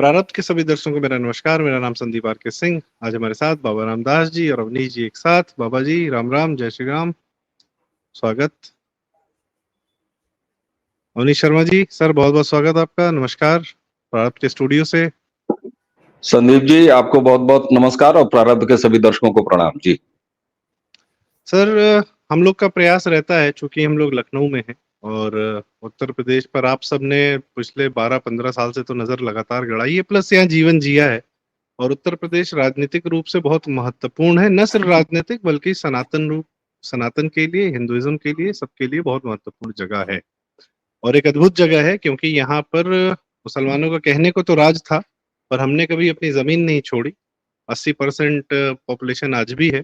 प्रारब्ध के सभी दर्शकों को मेरा नमस्कार। मेरा नाम संदीप आर के सिंह। आज हमारे साथ बाबा रामदास जी और अवनीश जी एक साथ। बाबा जी राम राम, जय श्री राम, स्वागत। अवनीश शर्मा जी सर, बहुत बहुत स्वागत आपका। नमस्कार प्रारब्ध के स्टूडियो से। संदीप जी आपको बहुत बहुत नमस्कार और प्रारब्ध के सभी दर्शकों को प्रणाम जी। सर, हम लोग का प्रयास रहता है, चूंकि हम लोग लखनऊ में हैं और उत्तर प्रदेश पर आप सबने पिछले 12-15 साल से तो नजर लगातार गड़ाई है, प्लस यहाँ जीवन जिया है। और उत्तर प्रदेश राजनीतिक रूप से बहुत महत्वपूर्ण है, न सिर्फ राजनीतिक बल्कि सनातन के लिए, हिंदुइज्म के लिए, सबके लिए बहुत महत्वपूर्ण जगह है। और एक अद्भुत जगह है, क्योंकि यहाँ पर मुसलमानों का कहने को तो राज था, पर हमने कभी अपनी जमीन नहीं छोड़ी। 80% पॉपुलेशन आज भी है।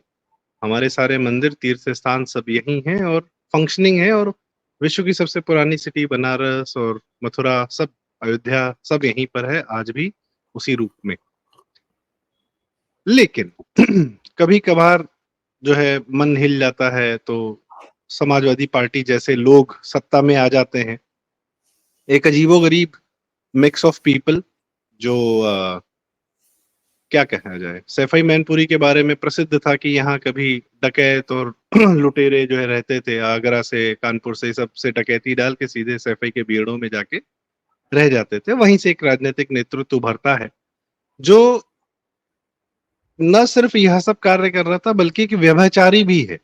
हमारे सारे मंदिर, तीर्थ स्थान सब यही हैं और फंक्शनिंग है। और विश्व की सबसे पुरानी सिटी बनारस और मथुरा, सब अयोध्या, सब यहीं पर है आज भी, उसी रूप में। लेकिन कभी कभार जो है मन हिल जाता है, तो समाजवादी पार्टी जैसे लोग सत्ता में आ जाते हैं। एक अजीबोगरीब मिक्स ऑफ पीपल, जो क्या कहना जाए, सैफई मैनपुरी के बारे में प्रसिद्ध था कि यहाँ कभी डकैत और लुटेरे जो है रहते थे। आगरा से, कानपुर से, सब से डकैती डाल के सीधे सैफई के बीड़ों में जाके रह जाते थे। वहीं से एक राजनीतिक नेतृत्व उभरता है, जो न सिर्फ यह सब कार्य कर रहा था बल्कि कि व्यभिचारी भी है।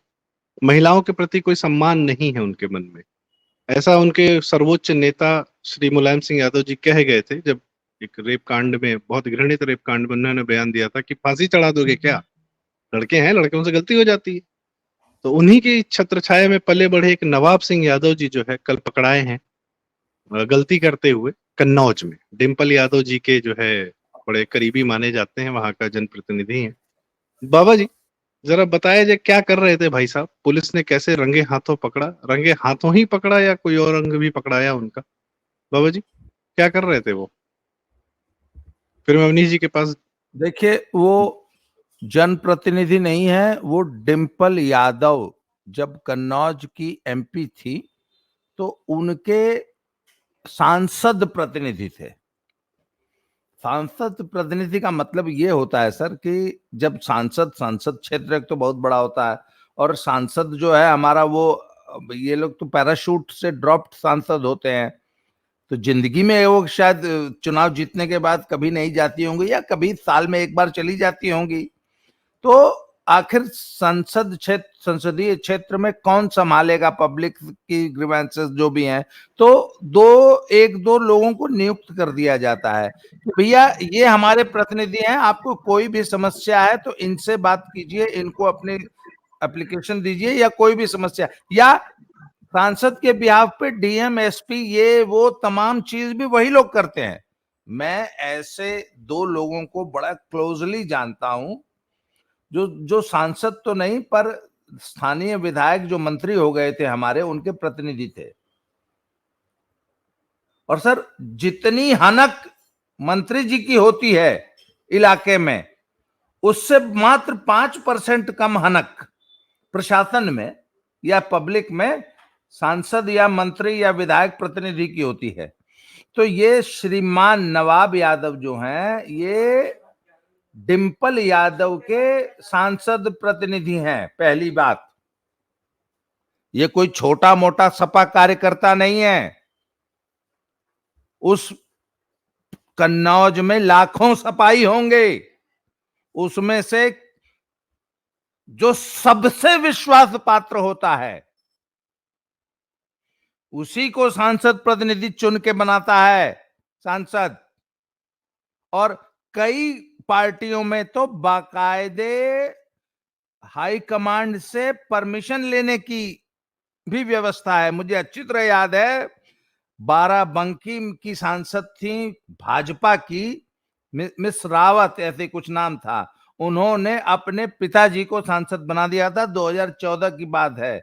महिलाओं के प्रति कोई सम्मान नहीं है उनके मन में। ऐसा उनके सर्वोच्च नेता श्री मुलायम सिंह यादव जी कह गए थे, जब एक रेप कांड में, बहुत घृणित रेप कांड में उन्होंने बयान दिया था कि फांसी चढ़ा दोगे क्या, लड़के हैं, लड़कों से गलती हो जाती है। तो उन्हीं की छत्र छाया में पले बढ़े एक नवाब सिंह यादव जी जो है कल पकड़ाए हैं गलती करते हुए कन्नौज में। डिम्पल यादव जी के जो है बड़े करीबी माने जाते हैं, वहां का जनप्रतिनिधि हैं। बाबा जी जरा बताया जाए, क्या कर रहे थे भाई साहब? पुलिस ने कैसे रंगे हाथों पकड़ा? रंगे हाथों ही पकड़ा या कोई और अंग भी पकड़ाया उनका? बाबा जी क्या कर रहे थे वो? फिर मैं अवनीश जी के पास। देखिए, वो जनप्रतिनिधि नहीं है, वो डिम्पल यादव जब कन्नौज की एमपी थी तो उनके सांसद प्रतिनिधि थे। सांसद प्रतिनिधि का मतलब ये होता है सर कि जब सांसद क्षेत्र एक तो बहुत बड़ा होता है, और सांसद जो है हमारा वो, ये लोग तो पैराशूट से ड्रॉप्ड सांसद होते हैं, तो जिंदगी में वो शायद चुनाव जीतने के बाद कभी नहीं जाती होंगी या कभी साल में एक बार चली जाती होंगी। तो आखिर संसदीय क्षेत्र में कौन संभालेगा पब्लिक की ग्रीवेंसेस जो भी हैं? तो एक दो लोगों को नियुक्त कर दिया जाता है कि भैया ये हमारे प्रतिनिधि हैं, आपको कोई भी समस्या है तो इनसे बात कीजिए, इनको अपनी एप्लीकेशन दीजिए, या कोई भी समस्या, या सांसद के बिहाफ पे डीएम, एसपी, ये वो तमाम चीज भी वही लोग करते हैं। मैं ऐसे दो लोगों को बड़ा क्लोजली जानता हूं, जो सांसद तो नहीं पर स्थानीय विधायक जो मंत्री हो गए थे हमारे, उनके प्रतिनिधि थे। और सर, जितनी हनक मंत्री जी की होती है इलाके में, उससे मात्र 5% कम हनक प्रशासन में या पब्लिक में सांसद या मंत्री या विधायक प्रतिनिधि की होती है। तो ये श्रीमान नवाब यादव जो हैं, ये डिम्पल यादव के सांसद प्रतिनिधि हैं। पहली बात, ये कोई छोटा मोटा सपा कार्यकर्ता नहीं है। उस कन्नौज में लाखों सपाई होंगे, उसमें से जो सबसे विश्वास पात्र होता है उसी को सांसद प्रतिनिधि चुन के बनाता है सांसद। और कई पार्टियों में तो बाकायदे हाई कमांड से परमिशन लेने की भी व्यवस्था है। मुझे अच्छी तरह याद है, बाराबंकी की सांसद थी भाजपा की, मिस रावत ऐसे कुछ नाम था, उन्होंने अपने पिताजी को सांसद बना दिया था। 2014 की बात है।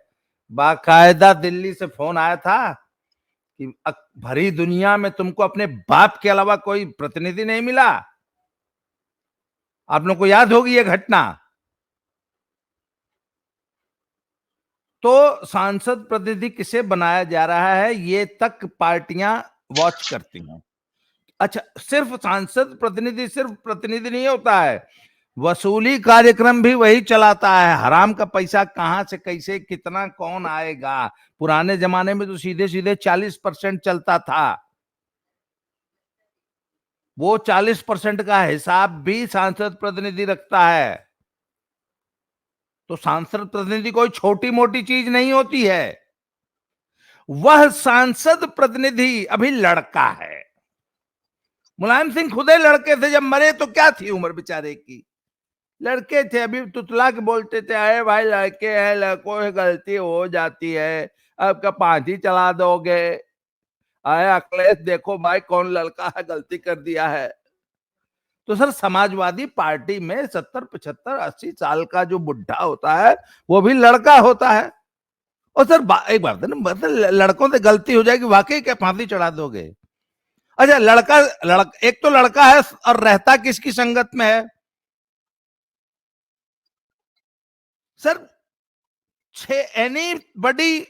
बाकायदा दिल्ली से फोन आया था कि भरी दुनिया में तुमको अपने बाप के अलावा कोई प्रतिनिधि नहीं मिला। आप लोगों को याद होगी ये घटना। तो सांसद प्रतिनिधि किसे बनाया जा रहा है, ये तक पार्टियां वॉच करती हैं। अच्छा, सिर्फ सांसद प्रतिनिधि सिर्फ प्रतिनिधि नहीं होता है, वसूली कार्यक्रम भी वही चलाता है। हराम का पैसा कहां से कैसे कितना कौन आएगा। पुराने जमाने में तो सीधे सीधे 40% चलता था, वो 40% का हिसाब भी सांसद प्रतिनिधि रखता है। तो सांसद प्रतिनिधि कोई छोटी मोटी चीज नहीं होती है। वह सांसद प्रतिनिधि अभी लड़का है। मुलायम सिंह खुदे लड़के थे, जब मरे तो क्या थी उम्र बेचारे की, लड़के थे, अभी तुतला के बोलते थे अरे भाई लड़के हैं, लड़कों से गलती हो जाती है, अब का फांसी चला दोगे, आए अखिलेश देखो भाई कौन लड़का है गलती कर दिया है। तो सर समाजवादी पार्टी में 70, 75, 80 साल का जो बुढ़ा होता है वो भी लड़का होता है। और सर एक बात है ना, मतलब लड़कों से गलती हो जाएगी, वाकई क्या फांसी चढ़ा दोगे? अच्छा, एक तो लड़का है और रहता किसकी संगत में है sir? anybody,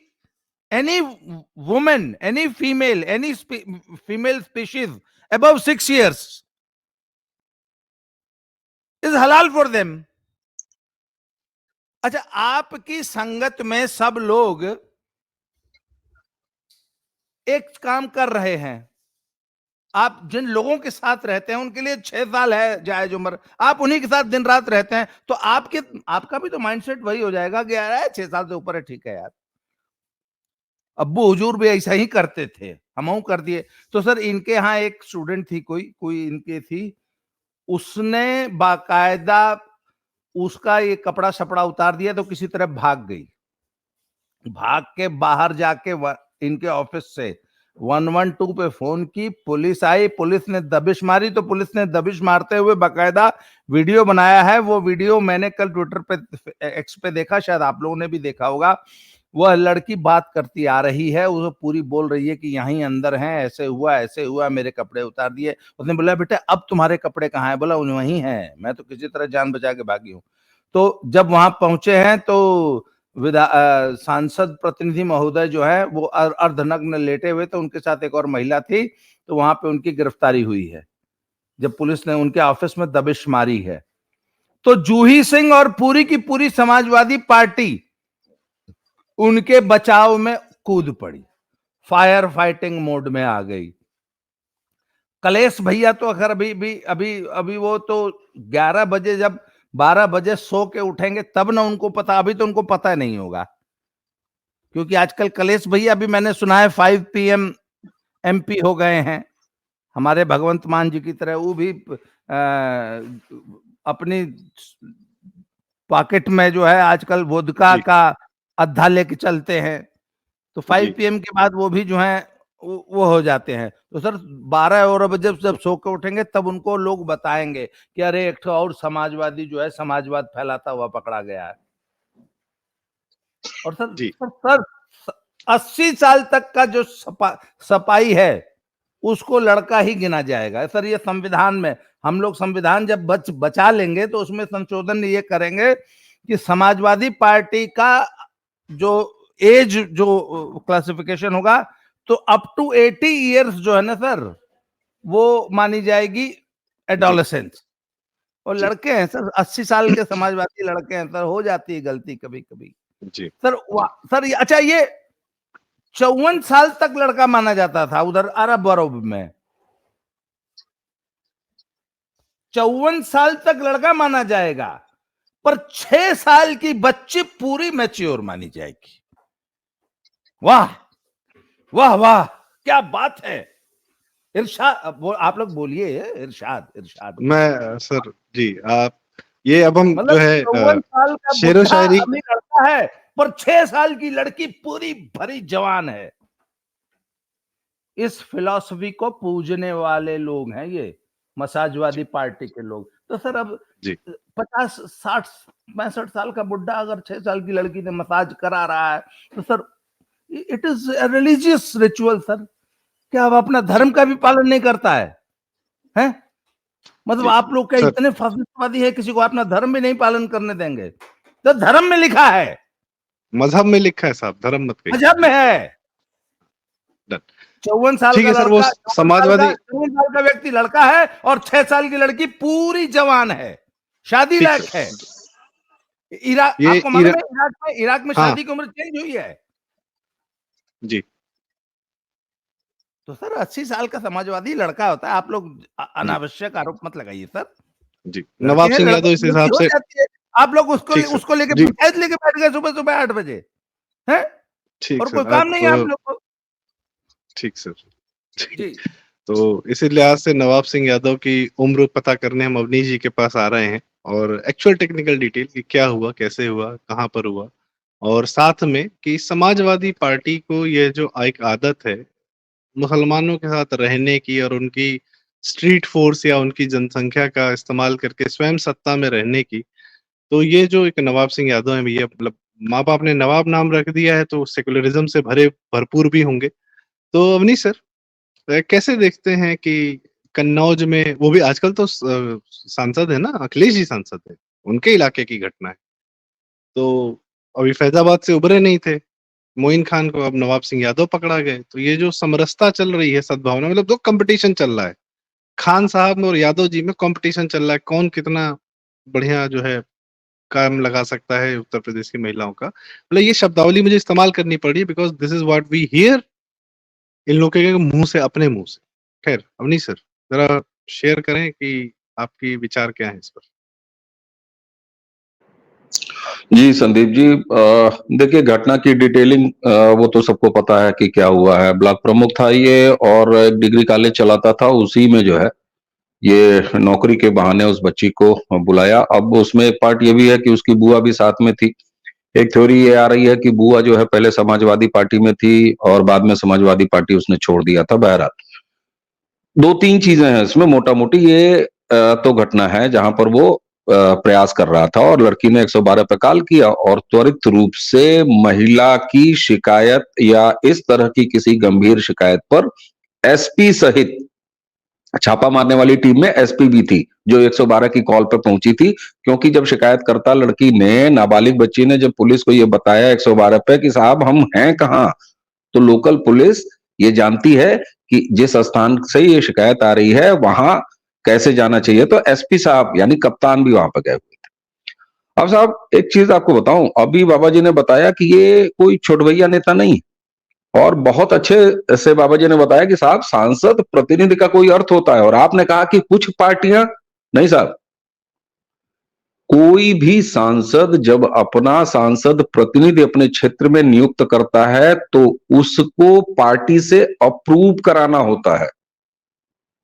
any woman, any female species above 6 years is halal for them. अच्छा, आपकी संगत में सब लोग एक काम कर रहे हैं, आप जिन लोगों के साथ रहते हैं उनके लिए 6 साल है जायज उम्र, आप उन्हीं के साथ दिन रात रहते हैं, तो आपका भी तो माइंडसेट वही हो जाएगा कि यार 6 साल से ऊपर है, ठीक है यार। अब्बू हुजूर भी ऐसा ही करते थे, हम कर दिए। तो सर इनके यहाँ एक स्टूडेंट थी, कोई इनके थी, उसने बाकायदा उसका ये कपड़ा शपड़ा उतार दिया तो किसी तरह भाग गई, भाग के बाहर जाके इनके ऑफिस से 112 पे फोन की, पुलिस आई, पुलिस ने दबिश मारी, तो पुलिस ने दबिश मारते हुए बाकायदा वीडियो बनाया है। वो वीडियो मैंने कल ट्विटर पे एक्स पे देखा, शायद आप लोगों ने भी देखा होगा। वह लड़की बात करती आ रही है, वो पूरी बोल रही है कि यहीं अंदर हैं, ऐसे हुआ, मेरे कपड़े उतार दिए। उसने बोला बेटा अब तुम्हारे कपड़े कहाँ हैं? बोला वहीं हैं, मैं तो किसी तरह जान बचा के भागी हूँ। तो जब वहां पहुंचे हैं तो सांसद प्रतिनिधि महोदय जो है वो अर्धनग्न लेटे हुए थे, उनके साथ एक और महिला थी, तो वहां पे उनकी गिरफ्तारी हुई है जब पुलिस ने उनके ऑफिस में दबिश मारी है। तो जूही सिंह और पूरी की पूरी समाजवादी पार्टी उनके बचाव में कूद पड़ी, फायर फाइटिंग मोड में आ गई। कलेश भैया तो अगर अभी वो तो 11 बजे जब 12 बजे सो के उठेंगे तब ना उनको पता, अभी तो उनको पता नहीं होगा, क्योंकि आजकल कलेश भैया भी मैंने सुना है 5 PM MP हो गए हैं, हमारे भगवंत मान जी की तरह। वो भी अपनी पॉकेट में जो है आजकल वोदका का अद्धा लेके चलते हैं, तो 5 PM के बाद वो भी जो है वो हो जाते हैं। तो सर 12 और बजे जब सो के उठेंगे तब उनको लोग बताएंगे कि अरे एक और समाजवादी जो है समाजवाद फैलाता हुआ पकड़ा गया है। और सर 80 साल तक का जो सपाई है उसको लड़का ही गिना जाएगा सर। ये संविधान में हम लोग संविधान जब बचा लेंगे तो उसमें संशोधन ये करेंगे कि समाजवादी पार्टी का जो एज जो क्लासिफिकेशन होगा तो अप टू 80 इयर्स जो है ना सर वो मानी जाएगी एडोलेसेंस। और लड़के हैं सर 80 साल के समाजवादी लड़के हैं सर, हो जाती है गलती कभी कभी सर। अच्छा, ये 54 साल तक लड़का माना जाता था उधर अरब में, 54 साल तक लड़का माना जाएगा, पर 6 साल की बच्ची पूरी मैच्योर मानी जाएगी। वाह वाह वाह, क्या बात है। इरशाद, आप लोग बोलिए। इरशाद मैं सर जी, आप ये अब हम जो है 54 साल का शेरो शायरी लड़का है पर 6 साल की लड़की पूरी भरी जवान है। इस फिलॉसफी को पूजने वाले लोग हैं ये मसाजवादी पार्टी के लोग। तो सर अब 50, 60, 65 साल का बुड्ढा अगर 6 साल की लड़की ने मसाज करा रहा है तो sir it is religious ritual sir. क्या अब अपना धर्म का भी पालन नहीं करता है? मतलब आप लोग क्या इतने फासिस्टवादी है, किसी को अपना धर्म भी नहीं पालन करने देंगे? तो धर्म में लिखा है, मजहब में लिखा है साहब, धर्म मत कहिए, मजहब में है। 54 साल ठीक का है सर, वो लड़का, 54 समाजवादी, 54 साल का व्यक्ति लड़का है और 6 साल की लड़की पूरी जवान है, शादी ठीक लायक है। सर, इराक, ये आपको मालूम है इराक में हाँ शादी की उम्र चेंज हुई है। जी तो सर 80 साल का समाजवादी लड़का होता है, आप लोग जी अनावश्यक आरोप मत लगाइए सर। जी, लड़के नवाब हैं, सिंह लड़कों यादव इस की गलती हिसाब हो से, जाती है। आप लोग ठीक सर, उसको लेके जी पंचायत लेके बैठ गए सुबह सुबह 8 बजे, हैं? ठीक और कोई सर, काम नहीं है आप आप लोग को। ठीक सर, जी। जी तो इसी लिहाज से नवाब सिंह यादव की उम्र पता करने हम अवनीश जी के पास आ रहे हैं, और एक्चुअल टेक्निकल डिटेल कि क्या हुआ, कैसे हुआ, कहाँ पर हुआ, और साथ में कि समाजवादी पार्टी को ये जो एक आदत है मुसलमानों के साथ रहने की और उनकी स्ट्रीट फोर्स या उनकी जनसंख्या का इस्तेमाल करके स्वयं सत्ता में रहने की, तो ये जो एक नवाब सिंह यादव है, ये मतलब माँ बाप ने नवाब नाम रख दिया है तो सेकुलरिज्म से भरे भरपूर भी होंगे। तो अवनीश सर, कैसे देखते हैं कि कन्नौज में, वो भी आजकल तो सांसद है ना, अखिलेश जी सांसद है, उनके इलाके की घटना है, तो अभी फैजाबाद से उभरे नहीं थे मोइन खान को, अब नवाब सिंह यादव पकड़ा गए, तो ये जो समरसता चल रही है, सद्भावना, मतलब दो कंपटीशन चल रहा है, खान साहब में और यादव जी में कंपटीशन चल रहा है, कौन कितना बढ़िया जो है काम लगा सकता है उत्तर प्रदेश की महिलाओं का, मतलब ये शब्दावली मुझे इस्तेमाल करनी पड़ी because this is what we hear इन लोगों के मुंह से, अपने मुंह से। खैर अवनीश सर, जरा शेयर करें कि आपकी विचार क्या है इस पर। जी संदीप जी, देखिए घटना की डिटेलिंग वो तो सबको पता है कि क्या हुआ है। ब्लॉक प्रमुख था ये और एक डिग्री कॉलेज चलाता था, उसी में जो है ये नौकरी के बहाने उस बच्ची को बुलाया। अब उसमें एक पार्ट ये भी है कि उसकी बुआ भी साथ में थी। एक थ्योरी ये आ रही है कि बुआ जो है पहले समाजवादी पार्टी में थी और बाद में समाजवादी पार्टी उसने छोड़ दिया था। बहरहाल दो तीन चीजें हैं इसमें, मोटा मोटी ये तो घटना है जहां पर वो प्रयास कर रहा था और लड़की ने 112 पे कॉल किया और त्वरित रूप से महिला की शिकायत या इस तरह की किसी गंभीर शिकायत पर एसपी सहित छापा मारने वाली टीम में एसपी भी थी जो 112 की कॉल पर पहुंची थी। क्योंकि जब शिकायतकर्ता लड़की ने, नाबालिग बच्ची ने जब पुलिस को यह बताया 112 पे कि साहब हम हैं कहाँ, तो लोकल पुलिस ये जानती है कि जिस स्थान से ये शिकायत आ रही है वहां कैसे जाना चाहिए, तो एसपी साहब यानी कप्तान भी वहां पर गए हुए थे। अब साहब एक चीज आपको बताऊं, अभी बाबा जी ने बताया कि ये कोई छोटभैया नेता नहीं, और बहुत अच्छे से बाबा जी ने बताया कि साहब सांसद प्रतिनिधि का कोई अर्थ होता है। और आपने कहा कि कुछ पार्टियां, नहीं साहब, कोई भी सांसद जब अपना सांसद प्रतिनिधि अपने क्षेत्र में नियुक्त करता है तो उसको पार्टी से अप्रूव कराना होता है,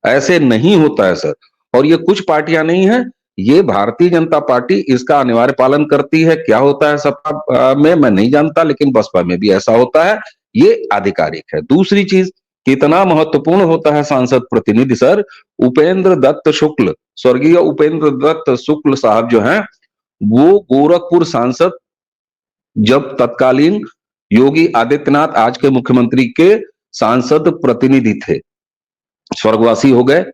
ऐसे नहीं होता है सर। और ये कुछ पार्टियां नहीं है, ये भारतीय जनता पार्टी इसका अनिवार्य पालन करती है। क्या होता है सपा में मैं नहीं जानता, लेकिन बसपा में भी ऐसा होता है, ये आधिकारिक है। दूसरी चीज, कितना महत्वपूर्ण होता है सांसद प्रतिनिधि सर। उपेंद्र दत्त शुक्ल, स्वर्गीय उपेंद्र दत्त शुक्ल साहब जो हैं, वो गोरखपुर सांसद जब तत्कालीन योगी आदित्यनाथ आज के मुख्यमंत्री के सांसद प्रतिनिधि थे, स्वर्गवासी हो गए।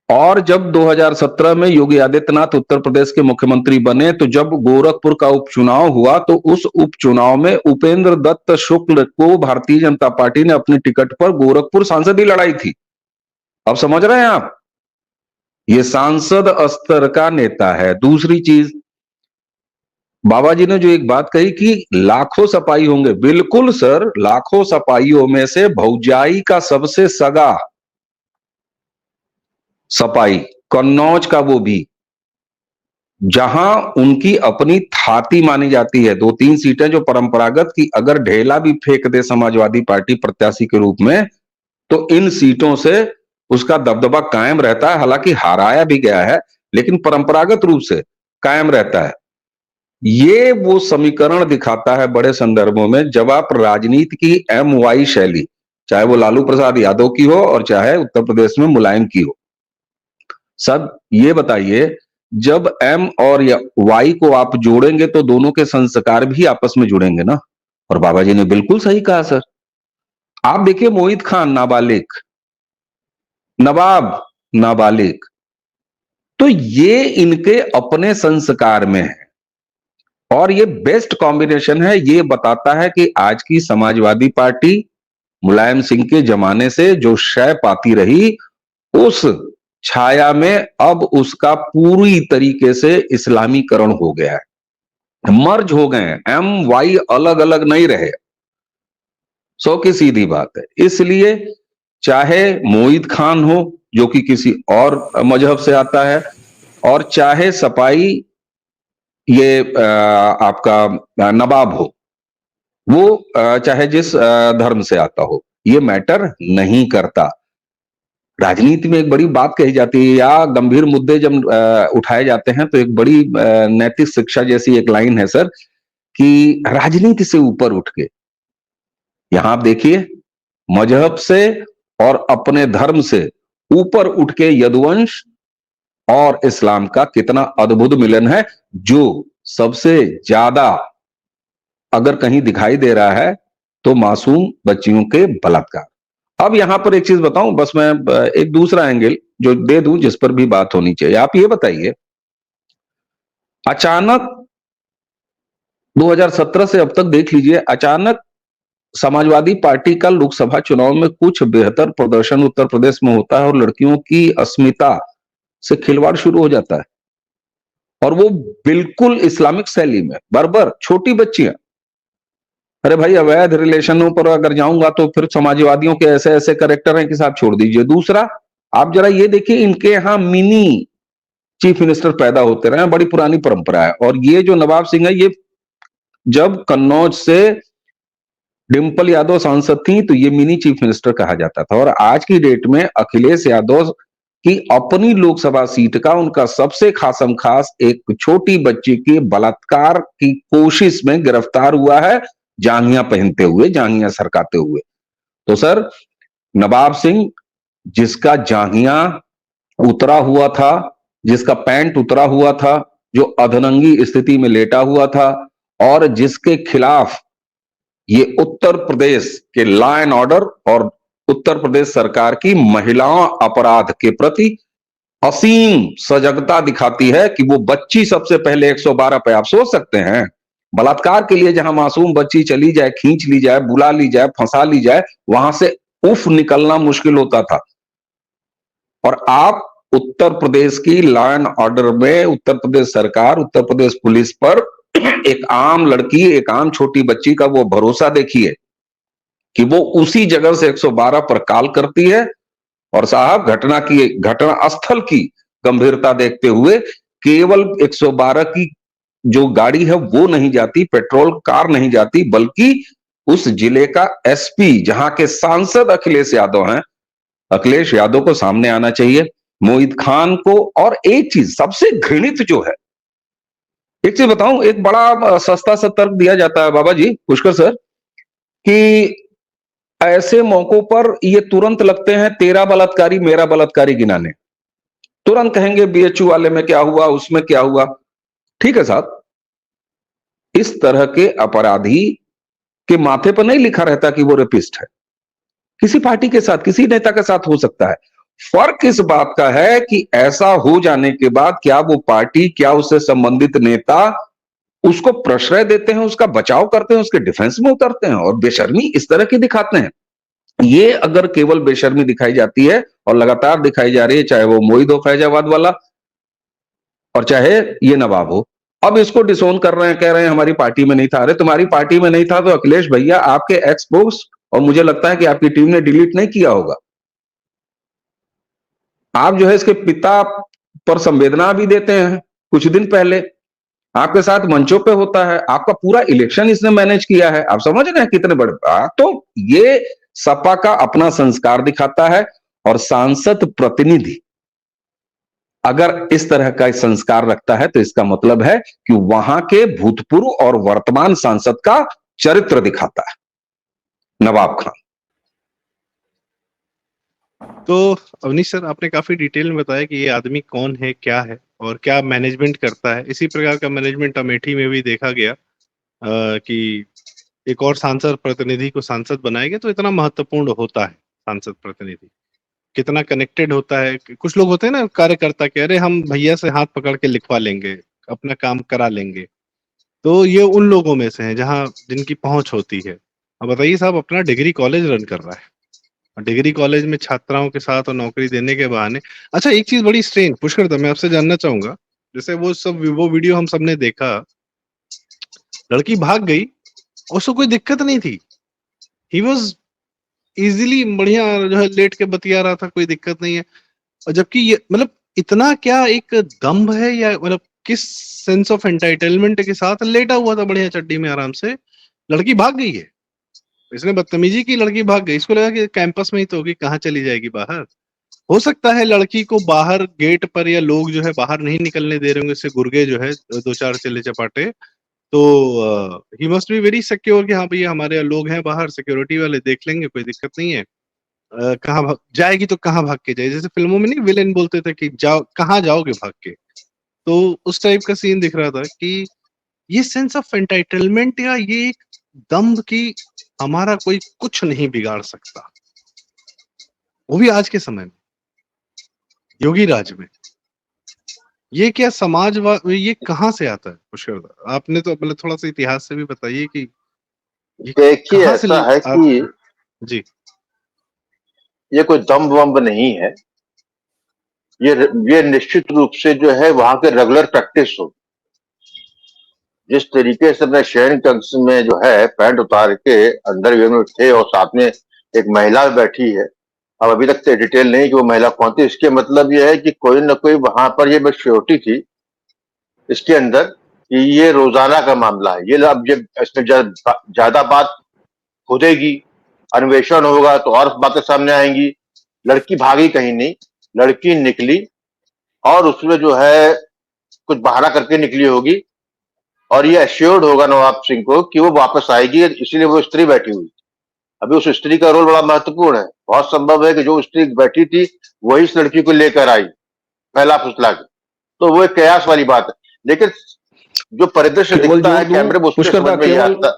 और जब 2017 में योगी आदित्यनाथ उत्तर प्रदेश के मुख्यमंत्री बने तो जब गोरखपुर का उपचुनाव हुआ तो उस उपचुनाव में उपेंद्र दत्त शुक्ल को भारतीय जनता पार्टी ने अपनी टिकट पर गोरखपुर सांसद ही लड़ाई थी। अब समझ रहे हैं आप, ये सांसद स्तर का नेता है। दूसरी चीज, बाबा जी ने जो एक बात कही कि लाखों सपाई होंगे, बिल्कुल सर, लाखों सपाइयों में से भौजाई का सबसे सगा सपाई कन्नौज का, वो भी जहां उनकी अपनी थाती मानी जाती है। दो तीन सीटें जो परंपरागत की अगर ढेला भी फेंक दे समाजवादी पार्टी प्रत्याशी के रूप में तो इन सीटों से उसका दबदबा कायम रहता है। हालांकि हाराया भी गया है लेकिन परंपरागत रूप से कायम रहता है। ये वो समीकरण दिखाता है बड़े संदर्भों में जब आप राजनीति की एम वाई शैली, चाहे वो लालू प्रसाद यादव की हो और चाहे उत्तर प्रदेश में मुलायम की हो, सब ये बताइए, जब एम और वाई को आप जोड़ेंगे तो दोनों के संस्कार भी आपस में जुड़ेंगे ना। और बाबा जी ने बिल्कुल सही कहा सर। आप देखिए मोहित खान नाबालिग, नवाब नाबालिग, तो ये इनके अपने संस्कार में है और ये बेस्ट कॉम्बिनेशन है। ये बताता है कि आज की समाजवादी पार्टी मुलायम सिंह के जमाने से जो शय पाती रही, उस छाया में अब उसका पूरी तरीके से इस्लामीकरण हो गया है, मर्ज हो गए हैं, एम वाई अलग अलग नहीं रहे। सो की सीधी बात है। इसलिए चाहे मोहित खान हो जो कि किसी और मजहब से आता है, और चाहे सपाई ये आपका नवाब हो, वो चाहे जिस धर्म से आता हो, ये मैटर नहीं करता। राजनीति में एक बड़ी बात कही जाती है या गंभीर मुद्दे जब उठाए जाते हैं तो एक बड़ी नैतिक शिक्षा जैसी एक लाइन है सर, कि राजनीति से ऊपर उठ के, यहां आप देखिए, मजहब से और अपने धर्म से ऊपर उठ के यदुवंश और इस्लाम का कितना अद्भुत मिलन है, जो सबसे ज्यादा अगर कहीं दिखाई दे रहा है तो मासूम बच्चियों के बलात्कार। अब यहां पर एक चीज बताऊं, बस मैं एक दूसरा एंगल जो दे दूं जिस पर भी बात होनी चाहिए। आप ये बताइए, अचानक 2017 से अब तक देख लीजिए, अचानक समाजवादी पार्टी का लोकसभा चुनाव में कुछ बेहतर प्रदर्शन उत्तर प्रदेश में होता है और लड़कियों की अस्मिता से खिलवाड़ शुरू हो जाता है, और वो बिल्कुल इस्लामिक शैली में, बर्बर छोटी बच्चियां। अरे भाई, अवैध रिलेशनों पर अगर जाऊंगा तो फिर समाजवादियों के ऐसे ऐसे कैरेक्टर हैं कि साहब छोड़ दीजिए। दूसरा, आप जरा ये देखिए, इनके यहां मिनी चीफ मिनिस्टर पैदा होते रहे, बड़ी पुरानी परंपरा है। और ये जो नवाब सिंह है, ये जब कन्नौज से डिंपल यादव सांसद थी तो ये मिनी चीफ मिनिस्टर कहा जाता था। और आज की डेट में अखिलेश यादव की अपनी लोकसभा सीट का उनका सबसे खासम खास एक छोटी बच्ची के बलात्कार की कोशिश में गिरफ्तार हुआ है, जांघियां पहनते हुए, जांघियां सरकाते हुए। तो सर, नवाब सिंह जिसका जांघियां उतरा हुआ था, जिसका पैंट उतरा हुआ था, जो अधनंगी स्थिति में लेटा हुआ था, और जिसके खिलाफ ये उत्तर प्रदेश के लॉ एंड ऑर्डर और उत्तर प्रदेश सरकार की महिलाओं अपराध के प्रति असीम सजगता दिखाती है कि वो बच्ची सबसे पहले 112 पे, आप सोच सकते हैं, बलात्कार के लिए जहां मासूम बच्ची चली जाए, खींच ली जाए, बुला ली जाए, फंसा ली जाए, वहां से उफ निकलना मुश्किल होता था। और आप उत्तर प्रदेश की लॉ एंड ऑर्डर में उत्तर प्रदेश सरकार, उत्तर प्रदेश पुलिस पर एक आम लड़की, एक आम छोटी बच्ची का वो भरोसा देखिए कि वो उसी जगह से 112 पर कॉल करती है। और साहब, घटना स्थल की गंभीरता देखते हुए केवल 112 की जो गाड़ी है वो नहीं जाती, पेट्रोल कार नहीं जाती, बल्कि उस जिले का एसपी, जहां के सांसद अखिलेश यादव हैं, अखिलेश यादव को सामने आना चाहिए, मोहित खान को। और एक चीज सबसे घृणित जो है, एक चीज बताऊं, एक बड़ा सस्ता सा तर्क दिया जाता है बाबा जी, पुष्कर सर, कि ऐसे मौकों पर ये तुरंत लगते हैं तेरा बलात्कारी मेरा बलात्कारी गिनाने। तुरंत कहेंगे बीएचयू वाले में क्या हुआ, उसमें क्या हुआ। ठीक है साहब, इस तरह के अपराधी के माथे पर नहीं लिखा रहता कि वो रेपिस्ट है। किसी पार्टी के साथ, किसी नेता के साथ हो सकता है। फर्क इस बात का है कि ऐसा हो जाने के बाद क्या वो पार्टी, क्या उससे संबंधित नेता उसको प्रश्रय देते हैं, उसका बचाव करते हैं, उसके डिफेंस में उतरते हैं, और बेशर्मी इस तरह की दिखाते हैं। ये अगर केवल बेशर्मी दिखाई जाती है और लगातार दिखाई जा रही है, चाहे वो मोहित हो फैजाबाद वाला और चाहे ये नवाब हो, अब इसको डिसोन कर रहे हैं, कह रहे हैं हमारी पार्टी में नहीं था। अरे तुम्हारी पार्टी में नहीं था तो अखिलेश भैया आपके एक्स पोस्ट, और मुझे लगता है कि आपकी टीम ने डिलीट नहीं किया होगा, आप जो है इसके पिता पर संवेदना भी देते हैं। कुछ दिन पहले आपके साथ मंचों पे होता है, आपका पूरा इलेक्शन इसने मैनेज किया है। आप समझ रहे हैं कितने बड़े तो ये सपा का अपना संस्कार दिखाता है। और सांसद प्रतिनिधि अगर इस तरह का संस्कार रखता है तो इसका मतलब है कि वहां के भूतपूर्व और वर्तमान सांसद का चरित्र दिखाता है नवाब खान। तो अवनीश सर, आपने काफी डिटेल में बताया कि ये आदमी कौन है, क्या है और क्या मैनेजमेंट करता है। इसी प्रकार का मैनेजमेंट अमेठी में भी देखा गया कि एक और सांसद प्रतिनिधि को सांसद बनाया गया। तो इतना महत्वपूर्ण होता है सांसद प्रतिनिधि, कितना कनेक्टेड होता है। कुछ लोग होते हैं ना कार्यकर्ता के, अरे हम भैया से हाथ पकड़ के लिखवा लेंगे, अपना काम करा लेंगे। तो ये उन लोगों में से हैं जहां जिनकी पहुंच होती है। अब बताइए साहब, अपना डिग्री कॉलेज रन कर रहा है और डिग्री कॉलेज में छात्राओं के साथ और नौकरी देने के बहाने। अच्छा, एक चीज बड़ी स्ट्रेंज पुष्कर दा, मैं आपसे जानना चाहूंगा, जैसे वो वीडियो हम सबने देखा, लड़की भाग गई, उसको कोई दिक्कत नहीं थी, ही वॉज इजीली बढ़िया जो है लेट के बतिया रहा था, कोई दिक्कत नहीं है। और जबकि ये मतलब इतना क्या एक दम्भ है, या मतलब किस सेंस ऑफ एंटाइटलमेंट के साथ लेटा हुआ था बढ़िया चड्डी में आराम से, लड़की भाग गई है, इसने बदतमीजी की, लड़की भाग गई, इसको लगा कि कैंपस में ही तो होगी, कहाँ चली जाएगी बाहर। हो सकता है लड़की को बाहर गेट पर या लोग जो है बाहर नहीं निकलने दे रहे होंगे, इससे गुर्गे जो है दो चार चले चपाटे, तो he must be very secure कि हाँ भैया हमारे लोग हैं बाहर, सिक्योरिटी वाले देख लेंगे, कोई दिक्कत नहीं है। कहाँ जाएगी तो कहाँ भाग के जाए, जैसे फिल्मों में नहीं विलेन बोलते थे कि जाओ, कहाँ जाओगे भाग के, तो उस टाइप का सीन दिख रहा था कि ये सेंस ऑफ एंटाइटलमेंट या ये एक दम्भ की हमारा कोई कुछ नहीं बिगाड़ सकता, वो भी आज के समय में, योगी राज में, ये क्या समाजवाद, ये कहाँ से आता है पुष्कर दा? आपने तो मतलब थोड़ा सा इतिहास से भी बताइए कि ये देखिए, कहाँ से ऐसा है कि जी ये कोई दम्भ वम्भ नहीं है, ये निश्चित रूप से जो है वहां के रेगुलर प्रैक्टिस हो। जिस तरीके से अपने शयन कक्ष में जो है पैंट उतार के अंदर में थे और साथ में एक महिला बैठी है, अब अभी तक तो डिटेल नहीं कि वो महिला कौन थी, इसके मतलब ये है कि कोई ना कोई वहां पर ये श्योरिटी थी इसके अंदर कि ये रोजाना का मामला है। ये अब जब इसमें ज्यादा बात खुदेगी, अन्वेषण होगा तो और बातें सामने आएंगी। लड़की भागी कहीं नहीं, लड़की निकली और उसमें जो है कुछ बहाना करके निकली होगी और ये एश्योर्ड होगा नवाब सिंह को कि वो वापस आएगी, इसीलिए वो स्त्री बैठी हुई। अभी उस स्त्री का रोल बड़ा महत्वपूर्ण है, बहुत संभव है कि जो स्त्री बैठी थी वही इस लड़की को लेकर आई फैला फुसला के, तो वो एक कयास वाली बात है। लेकिन जो परिदृश्य दिखता है कैमरे में उसमें समझ में आता।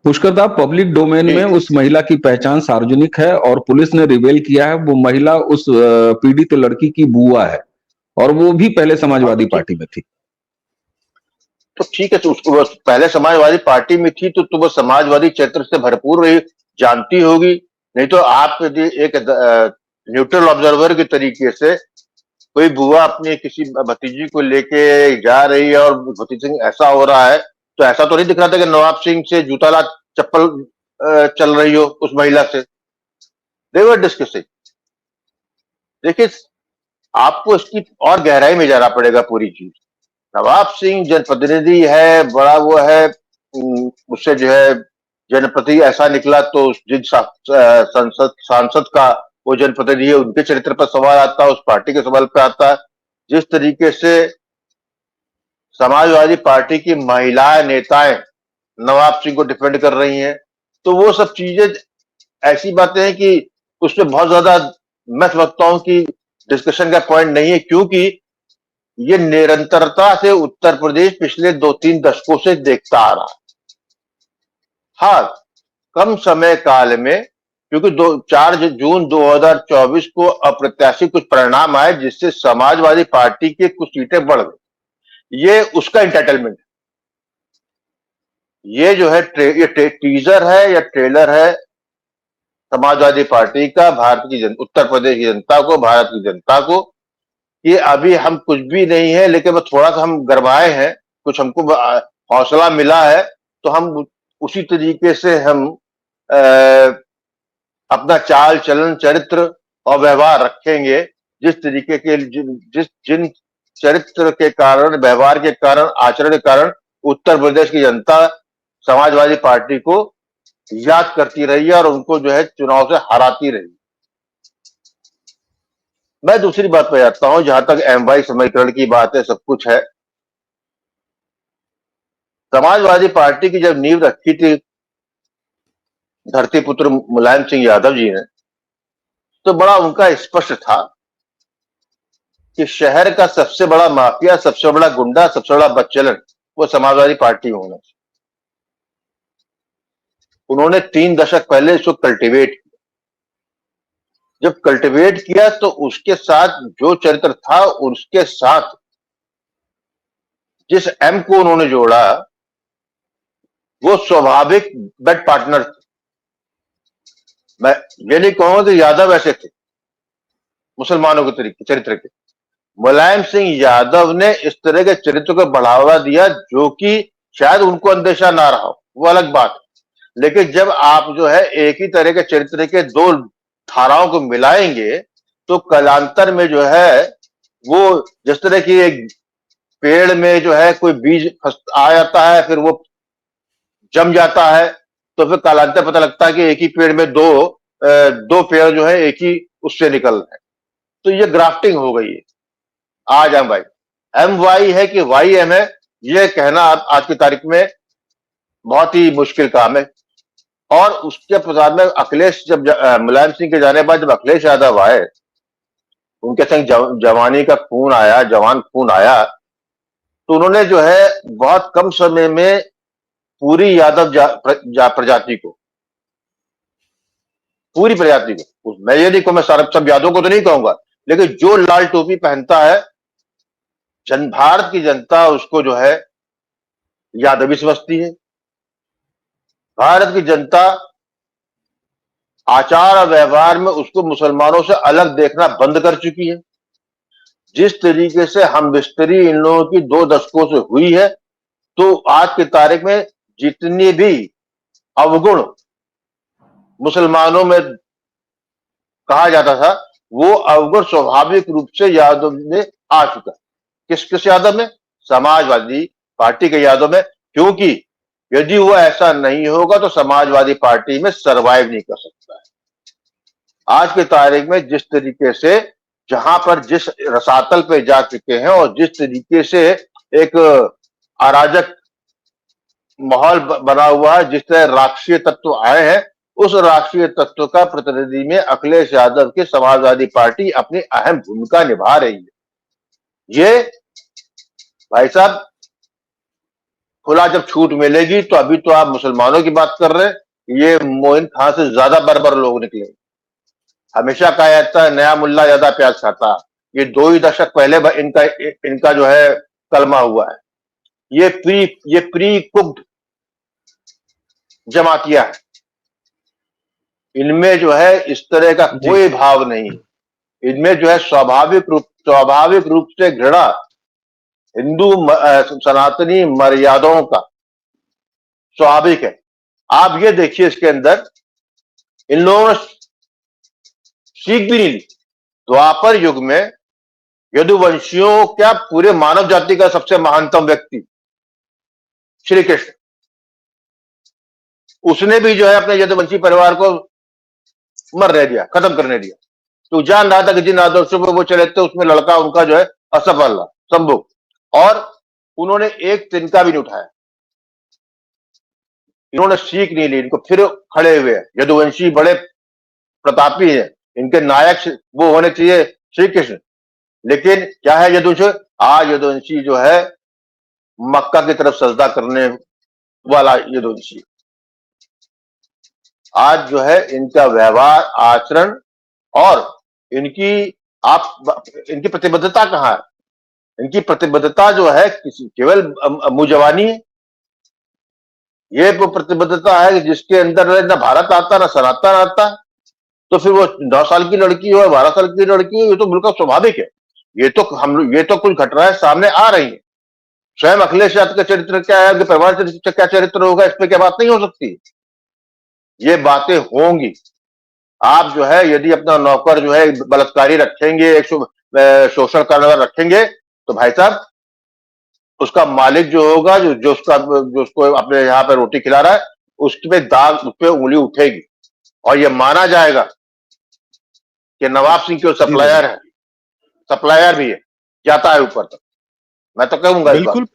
पुष्कर, पब्लिक डोमेन में उस महिला की पहचान सार्वजनिक है और पुलिस ने रिवील किया है, वो महिला उस पीड़ित लड़की की बुआ है और वो भी पहले समाजवादी पार्टी में थी। तो ठीक है, तो उसको पहले समाजवादी पार्टी में थी तो वो समाजवादी चरित्र से भरपूर रही, जानती होगी। नहीं तो आप यदि एक न्यूट्रल ऑब्जर्वर के तरीके से कोई बुआ अपनी किसी भतीजी को लेके जा रही है और भतीजी ऐसा हो रहा है, तो ऐसा तो नहीं दिख रहा था कि नवाब सिंह से जूताला चप्पल चल रही हो उस महिला से। दे वर डिस्कसिंग। देखिए, आपको इसकी और गहराई में जाना पड़ेगा पूरी चीज। नवाब सिंह जनप्रतिनिधि है, बड़ा वो है, उससे जो है जनप्रतिनिधि ऐसा निकला तो जिन सांसद का वो जनप्रतिनिधि है उनके चरित्र पर सवाल आता है, उस पार्टी के सवाल पे आता है। जिस तरीके से समाजवादी पार्टी की महिलाएं नेताएं नवाब सिंह को डिफेंड कर रही हैं, तो वो सब चीजें ऐसी बातें हैं कि उसमें बहुत ज्यादा मैं समझता हूं कि डिस्कशन का पॉइंट नहीं है, क्योंकि ये निरंतरता से उत्तर प्रदेश पिछले 2-3 दशकों से देखता आ रहा है। हाँ, कम समय काल में, क्योंकि 4 जून 2024 को अप्रत्याशित कुछ परिणाम आए जिससे समाजवादी पार्टी की कुछ सीटें बढ़ गई, ये उसका एंटाइटलमेंट है। ये जो है ये टीजर है या ट्रेलर है समाजवादी पार्टी का उत्तर प्रदेश की जनता को, भारत की जनता को, कि अभी हम कुछ भी नहीं है, लेकिन थोड़ा सा हम गरमाए हैं, कुछ हमको हौसला मिला है, तो हम उसी तरीके से हम अपना चाल चलन चरित्र और व्यवहार रखेंगे जिस तरीके के जिन चरित्र के कारण, व्यवहार के कारण, आचरण के कारण उत्तर प्रदेश की जनता समाजवादी पार्टी को याद करती रही है और उनको जो है चुनाव से हराती रही। मैं दूसरी बात पे जाता हूं, जहां तक एमवाई समीकरण की बात है, सब कुछ है। समाजवादी पार्टी की जब नींव रखी थी धरतीपुत्र मुलायम सिंह यादव जी ने, तो बड़ा उनका स्पष्ट था कि शहर का सबसे बड़ा माफिया, सबसे बड़ा गुंडा, सबसे बड़ा बदचलन वो समाजवादी पार्टी होना। उन्होंने 3 दशक पहले इसको कल्टीवेट किया। जब कल्टीवेट किया तो उसके साथ जो चरित्र था, उसके साथ जिस एम को उन्होंने जोड़ा, वो वो स्वाभाविक बेड पार्टनर थे। मैं ये नहीं कहूंगा कि यादव ऐसे थे मुसलमानों के चरित्र के। मुलायम सिंह यादव ने इस तरह के चरित्र को बढ़ावा दिया जो कि शायद उनको अंदेशा ना रहा हो, वो अलग बात है। लेकिन जब आप जो है एक ही तरह के चरित्र के दो धाराओं को मिलाएंगे तो कालांतर में जो है वो जिस तरह की एक पेड़ में जो है कोई बीज आ जाता है, फिर वो जम जाता है, तो फिर कालांतर पता लगता है कि एक ही पेड़ में दो पेड़ जो है एक ही उससे निकल रहे हैं। तो ये ग्राफ्टिंग हो गई है। आज हम भाई एम वाई है कि वाई एम है, ये कहना आज की तारीख में बहुत ही मुश्किल काम है। और उसके बाद में अखिलेश जब मुलायम सिंह के जाने बाद जब अखिलेश यादव आए, उनके संग जवानी का खून आया, जवान खून आया, तो उन्होंने जो है बहुत कम समय में पूरी यादव प्रजाति को, पूरी प्रजाति को, मैं ये नहीं कहूं, मैं सब यादव को तो नहीं कहूंगा, लेकिन जो लाल टोपी पहनता है भारत की जनता उसको जो है यादवी समझती है। भारत की जनता आचार और व्यवहार में उसको मुसलमानों से अलग देखना बंद कर चुकी है। जिस तरीके से हम बिस्तरी इन लोगों की 2 दशकों से हुई है, तो आज की तारीख में जितनी भी अवगुण मुसलमानों में कहा जाता था, वो अवगुण स्वाभाविक रूप से यादव में आ चुका है। किस यादव में? समाजवादी पार्टी के यादव में। क्योंकि यदि वो ऐसा नहीं होगा तो समाजवादी पार्टी में सरवाइव नहीं कर सकता है। आज की तारीख में जिस तरीके से जहां पर जिस रसातल पे जा चुके हैं और जिस तरीके से एक अराजक माहौल बना हुआ है, जिस तरह राष्ट्रीय तत्व आए हैं, उस राष्ट्रीय तत्व का प्रतिनिधि में अखिलेश यादव की समाजवादी पार्टी अपनी अहम भूमिका निभा रही है। ये भाई साहब खुला जब छूट मिलेगी तो अभी तो आप मुसलमानों की बात कर रहे हैं, ये मोइन खां से ज्यादा बर्बर लोग निकले। हमेशा कहा जाता है नया मुल्ला ज्यादा प्याज खाता, ये 2 ही दशक पहले इनका जो है कलमा हुआ है। ये प्री कुक्ड जमातिया है, इनमें जो है इस तरह का कोई भाव नहीं है। इनमें जो है स्वाभाविक रूप से घृणा हिंदू सनातनी मर्यादाओं का स्वाभाविक है। आप ये देखिए, इसके अंदर इन लोगों ने सीख भी नहीं ली। द्वापर युग में यदुवंशियों क्या पूरे मानव जाति का सबसे महानतम व्यक्ति श्री कृष्ण, उसने भी जो है अपने यदुवंशी परिवार को मरने दिया, खत्म करने दिया। तो जान रहा था कि जिन आदर्शों पर वो चले थे उसमें लड़का उनका जो है असफल रहा, शंभु, और उन्होंने एक तिनका भी नहीं उठाया। इन्होंने सीख नहीं ली, इनको फिर खड़े हुए। यदुवंशी बड़े प्रतापी हैं, इनके नायक वो होने चाहिए श्री कृष्ण, लेकिन क्या है यदुवंशी? आज यदुवंशी जो है मक्का की तरफ सजदा करने वाला यदुवंशी। आज जो है इनका व्यवहार, आचरण और इनकी प्रतिबद्धता कहां है? इनकी प्रतिबद्धता जो है केवल मुंहजबानी है। ये वो प्रतिबद्धता है जिसके अंदर न भारत आता न सनातन आता। तो फिर वो 9 साल की लड़की हो, 12 साल की लड़की हो, ये तो बिल्कुल स्वाभाविक है। ये तो कुछ घटनाएं सामने आ रही हैं। स्वयं अखिलेश यादव का चरित्र क्या है, परिवार चरित्र क्या चरित्र होगा, इस पर क्या बात नहीं हो सकती? ये बातें होंगी। आप जो है यदि अपना नौकर जो है बलात्कारी रखेंगे, एक शोषण करने वाला रखेंगे, तो भाई साहब उसका मालिक जो होगा, जो उसको अपने यहाँ पे रोटी खिला रहा है, उस पे उंगली उठेगी और ये माना जाएगा कि नवाब सिंह के सप्लायर है, सप्लायर भी है, जाता है ऊपर तक। मैं तो कहूंगा बिल्कुल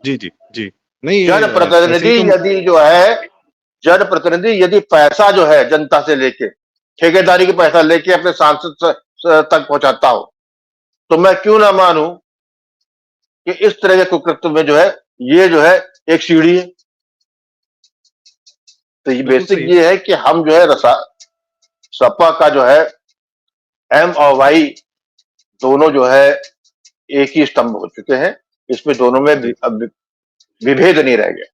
जी नहीं, जनप्रतिनिधि यदि पैसा जो है जनता से लेके, ठेकेदारी के पैसा लेके अपने सांसद तक पहुंचाता हो, तो मैं क्यों ना मानूं कि इस तरह के कुकृत्य में जो है ये जो है एक सीढ़ी है। तो ये बेसिक ये है कि हम जो है सपा का जो है एम और वाई दोनों जो है एक ही स्तंभ हो चुके हैं। इसमें दोनों में विभेद नहीं रह गया।